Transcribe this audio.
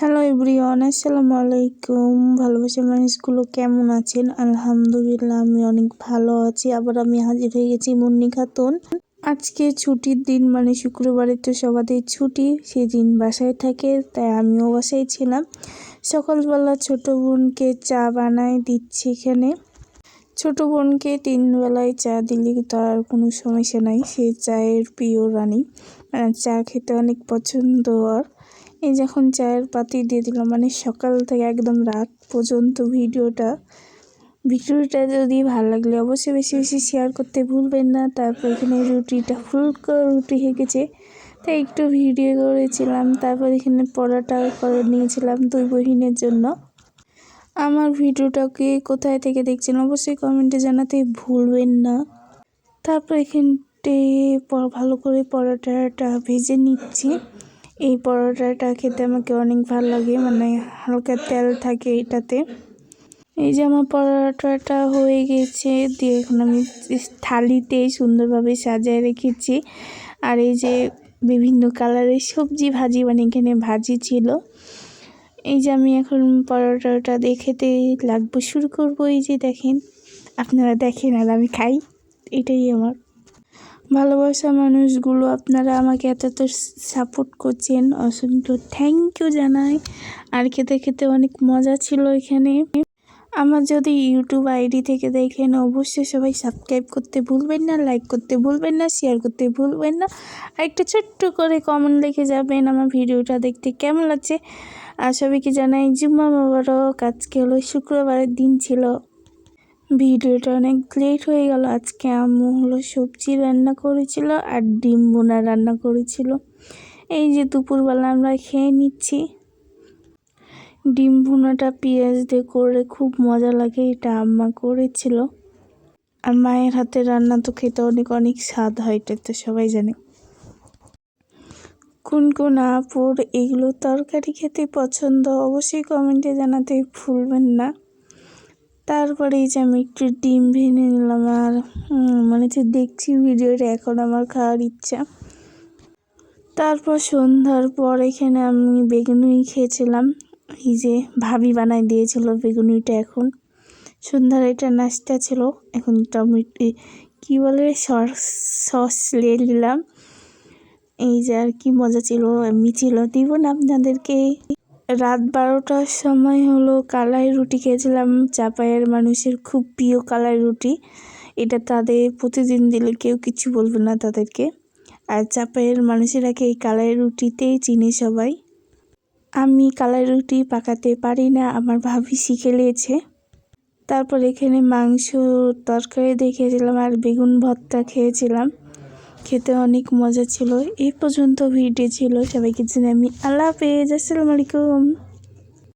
Hello everyone, আসসালামু আলাইকুম। ভালোবাসার মানুষগুলো কেমন আছেন? আলহামদুলিল্লাহ আমি অনেক ভালো আছি। আবার আমি হাজির হয়ে গেছি মুন্নি খাতুন। আজকে ছুটির দিন, মানে শুক্রবারে তো সবারই ছুটি, সেদিন বাসায় থাকে, তাই আমিও বাসায় ছিলাম। সকালবেলা ছোট বোনকে চা বানায় দিচ্ছি এখানে। ছোট বোনকে 3 বেলায় চা দিলে তার কোনো সমস্যা নাই, সে চায়ের প্রিয় রানী, চা খেতে অনেক পছন্দ। আর এই যখন চায়ের পাতি দিয়ে দিলাম, মানে সকাল থেকে একদম রাত পর্যন্ত ভিডিওটা যদি ভালো লাগলে অবশ্যই বেশি বেশি শেয়ার করতে ভুলবেন না। তারপর এখানে রুটিটা ফুলকো রুটি হয়ে গেছে, তাই একটু ভিডিও করেছিলাম। তারপর এখানে পরোটা করে নিয়েছিলাম 2 বহিনের জন্য। আমার ভিডিওটাকে কোথায় থেকে দেখছেন অবশ্যই কমেন্টে জানাতে ভুলবেন না। তারপর এখানটে ভালো করে পরোটাটা ভেজে নিচ্ছি। এই পরোটাটা খেতে আমাকে অনেক ভালো লাগে, মানে হালকা তেল থাকে এটাতে। এই যে আমার পরোটাটা হয়ে গেছে, দিয়ে এখন আমি থালিতে সুন্দরভাবে সাজিয়ে রেখেছি। আর এই যে বিভিন্ন কালারের সবজি ভাজি, মানে এখানে ভাজি ছিল। এই যে আমি এখন পরোটাটা খেতে লাগবো, শুরু করবো। এই যে দেখেন, আপনারা দেখেন আর আমি খাই, এটাই আমার ভালোবাসা মানুষগুলো। আপনারা আমাকে এত সাপোর্ট করছেন, অসংখ্য থ্যাংক ইউ জানাই। আর খেতে খেতে অনেক মজা ছিল এখানে। আমার যদি ইউটিউব আইডি থেকে দেখেন অবশ্যই সবাই সাবস্ক্রাইব করতে ভুলবেন না, লাইক করতে ভুলবেন না, শেয়ার করতে ভুলবেন না। আর একটা ছোট্ট করে কমেন্ট লিখে যাবেন আমার ভিডিওটা দেখতে কেমন লাগছে। আর সবাইকে জানাই জুম্মা মোবারক। আজকে হলো শুক্রবারের দিন ছিল, ভিডিওটা অনেক লেট হয়ে গেল। আজকে আম্মু হলো সবজি রান্না করেছিল আর ডিম বোনা রান্না করেছিল। এই যে দুপুরবেলা আমরা খেয়ে নিচ্ছি। ডিম ভুনাটা পেঁয়াজ দিয়ে করে খুব মজা লাগে, এটা আম্মা করেছিল। আর মায়ের হাতে রান্না তো খেতে অনেক অনেক স্বাদ হয়, এটা তো সবাই জানে। কোন কোন আপুর এগুলো তরকারি খেতে পছন্দ অবশ্যই কমেন্টে জানাতে ভুলবেন না। তারপরে এই যে আমি একটু ডিম ভেঙে নিলাম, আর মনে হচ্ছে দেখছি ভিডিওটা, এখন আমার খাওয়ার ইচ্ছা। তারপর সন্ধ্যার পর এখানে আমি বেগুনি খেয়েছিলাম। এই যে ভাবি বানাই দিয়েছিল বেগুনিটা। এখন সন্ধ্যার এটা নাস্তা ছিল। এখন টমেটো কী বলে সস নিয়ে নিলাম। এই যে আর কি মজা ছিল, এমনি ছিল, দিব না আপনাদেরকে। রাত 12টার সময় হলো কালাই রুটি খেয়েছিলাম। চাপায়ের মানুষের খুব প্রিয় কালাই রুটি, এটা তাদের প্রতিদিন দিলে কেউ কিছু বলবে না তাদেরকে। আর চাপায়ের মানুষেরাকে এই কালাই রুটিতেই চিনি সবাই। আমি কালাই রুটি পাকাতে পারি না, আমার ভাবি শিখে নিয়েছে। তারপর এখানে মাংস তরকারি দেখেছিলাম আর বেগুন ভর্তা খেয়েছিলাম, খেতে অনেক মজা ছিল। এই পর্যন্ত ভিডিও ছিল, সবাইকে জানাই আমি আল্লাহ হাফেজ, আসসালামু আলাইকুম।